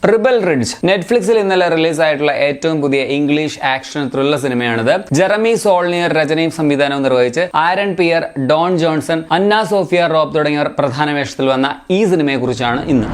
Rebel ridge നെറ്റ്ഫ്ലിക്സിൽ ഇന്നലെ release ആയിട്ടുള്ള ഏറ്റവും പുതിയ ഇംഗ്ലീഷ് ആക്ഷൻ ത്രില്ലർ സിനിമയാണിത്. ജെറമി സോൾനിയർ രചനയും സംവിധാനവും നിർവഹിച്ച് ആരൺ പിയർ, ഡോൺ ജോൺസൺ, അന്ന സോഫിയ റോബ് തുടങ്ങിയവർ പ്രധാന വേഷത്തിൽ വന്ന ഈ സിനിമയെ കുറിച്ചാണ് ഇന്ന്.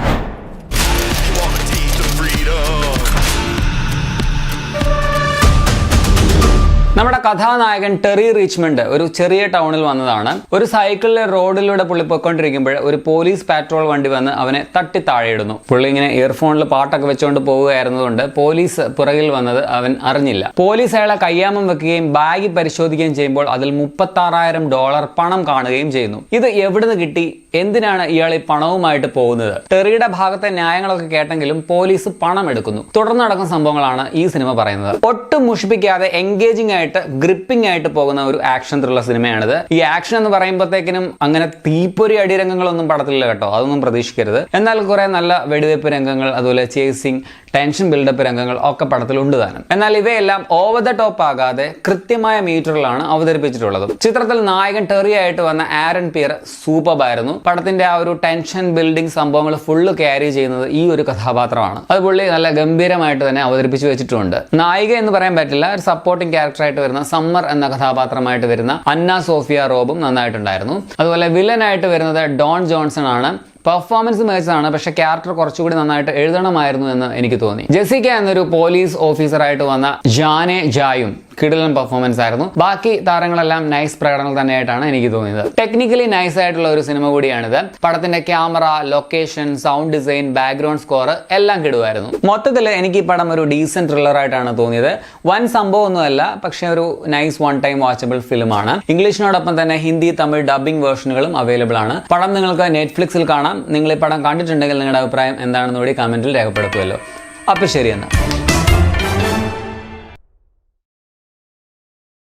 നമ്മുടെ കഥാനായകൻ ടെറി റിച്ച്മണ്ട് ഒരു ചെറിയ ടൗണിൽ വന്നതാണ്. ഒരു സൈക്കിളിലെ റോഡിലൂടെ പുള്ളി പൊയ്ക്കൊണ്ടിരിക്കുമ്പോൾ ഒരു പോലീസ് പാട്രോൾ വണ്ടി വന്ന് അവനെ തട്ടി താഴെയിടുന്നു. പുള്ളി ഇങ്ങനെ ഇയർഫോണിൽ പാട്ടൊക്കെ വെച്ചുകൊണ്ട് പോവുകയായിരുന്നതുകൊണ്ട് പോലീസ് പുറകിൽ വന്നത് അവൻ അറിഞ്ഞില്ല. പോലീസ് അയാളെ കയ്യാമം വെക്കുകയും ബാഗ് പരിശോധിക്കുകയും ചെയ്യുമ്പോൾ അതിൽ $36,000 പണം കാണുകയും ചെയ്യുന്നു. ഇത് എവിടുന്ന് കിട്ടി, എന്തിനാണ് ഇയാൾ ഈ പണവുമായിട്ട് പോകുന്നത്? ടെറിയുടെ ഭാഗത്തെ ന്യായങ്ങളൊക്കെ കേട്ടെങ്കിലും പോലീസ് പണം എടുക്കുന്നു. തുടർന്ന് നടക്കുന്ന സംഭവങ്ങളാണ് ഈ സിനിമ പറയുന്നത്. ഒട്ടും മുഷിപ്പിക്കാതെ എൻഗേജിംഗ് ആയിട്ട് ഗ്രിപ്പിംഗ് ആയിട്ട് പോകുന്ന ഒരു ആക്ഷൻ ത്രില്ലർ സിനിമയാണിത്. ഈ ആക്ഷൻ എന്ന് പറയുമ്പോഴത്തേക്കിനും അങ്ങനെ തീപ്പൊരി അടിരംഗങ്ങളൊന്നും പടത്തില്ല കേട്ടോ, അതൊന്നും പ്രതീക്ഷിക്കരുത്. എന്നാൽ കുറെ നല്ല വെടിവെപ്പ് രംഗങ്ങൾ, അതുപോലെ ചേസിംഗ്, ടെൻഷൻ ബിൽഡപ്പ് രംഗങ്ങൾ ഒക്കെ പടത്തിലുണ്ട് താനും. എന്നാൽ ഇവയെല്ലാം ഓവർ ദ ടോപ്പ് ആകാതെ കൃത്യമായ മീറ്ററിലാണ് അവതരിപ്പിച്ചിട്ടുള്ളത്. ചിത്രത്തിൽ നായകൻ ടെറി ആയിട്ട് വന്ന ആരൺ പിയർ സൂപ്പറായിരുന്നു. പടത്തിന്റെ ആ ഒരു ടെൻഷൻ ബിൽഡിംഗ് സംഭവങ്ങൾ ഫുള്ള് ക്യാരി ചെയ്യുന്നത് ഈ ഒരു കഥാപാത്രമാണ്. അത് പുള്ളി നല്ല ഗംഭീരമായിട്ട് തന്നെ അവതരിപ്പിച്ചു വെച്ചിട്ടുണ്ട്. നായിക എന്ന് പറയാൻ പറ്റില്ല, ഒരു സപ്പോർട്ടിംഗ് ക്യാരക്ടറായിട്ട് വരുന്ന സമ്മർ എന്ന കഥാപാത്രമായിട്ട് വരുന്ന അന്ന സോഫിയ റോബും നന്നായിട്ടുണ്ടായിരുന്നു. അതുപോലെ വില്ലനായിട്ട് വരുന്നത് ഡോൺ ജോൺസൺ ആണ്. പെർഫോമൻസ് മികച്ചതാണ്, പക്ഷെ ക്യാരക്ടർ കുറച്ചുകൂടി നന്നായിട്ട് എഴുതണമായിരുന്നു എന്ന് എനിക്ക് തോന്നി. ജെസിക്ക എന്നൊരു പോലീസ് ഓഫീസറായിട്ട് വന്ന ജാനെ ജായും കിടിലൻ പെർഫോമൻസ് ആയിരുന്നു. ബാക്കി താരങ്ങളെല്ലാം നൈസ് പ്രകടനം തന്നെയായിട്ടാണ് എനിക്ക് തോന്നിയത്. ടെക്നിക്കലി നൈസ് ആയിട്ടുള്ള ഒരു സിനിമ കൂടിയാണിത്. പടത്തിന്റെ camera, location, sound design, background score എല്ലാം കിടുവായിരുന്നു. മൊത്തത്തിൽ എനിക്ക് ഈ പടം ഒരു ഡീസന്റ് ത്രില്ലർ ആയിട്ടാണ് തോന്നിയത്. വൻ സംഭവമൊന്നുമല്ല, പക്ഷെ ഒരു നൈസ് വൺ ടൈം വാച്ചബിൾ ഫിലിമാണ്. ഇംഗ്ലീഷിനോടൊപ്പം തന്നെ ഹിന്ദി, തമിഴ് ഡബിംഗ് വേർഷനുകളും അവൈലബിൾ ആണ്. പടം നിങ്ങൾക്ക് നെറ്റ്ഫ്ലിക്സിൽ കാണാം. നിങ്ങൾ ഈ പടം കണ്ടിട്ടുണ്ടെങ്കിൽ നിങ്ങളുടെ അഭിപ്രായം എന്താണെന്ന് കൂടി കമന്റിൽ രേഖപ്പെടുത്തുമല്ലോ. അപ്പോൾ ശരി എന്നാൽ.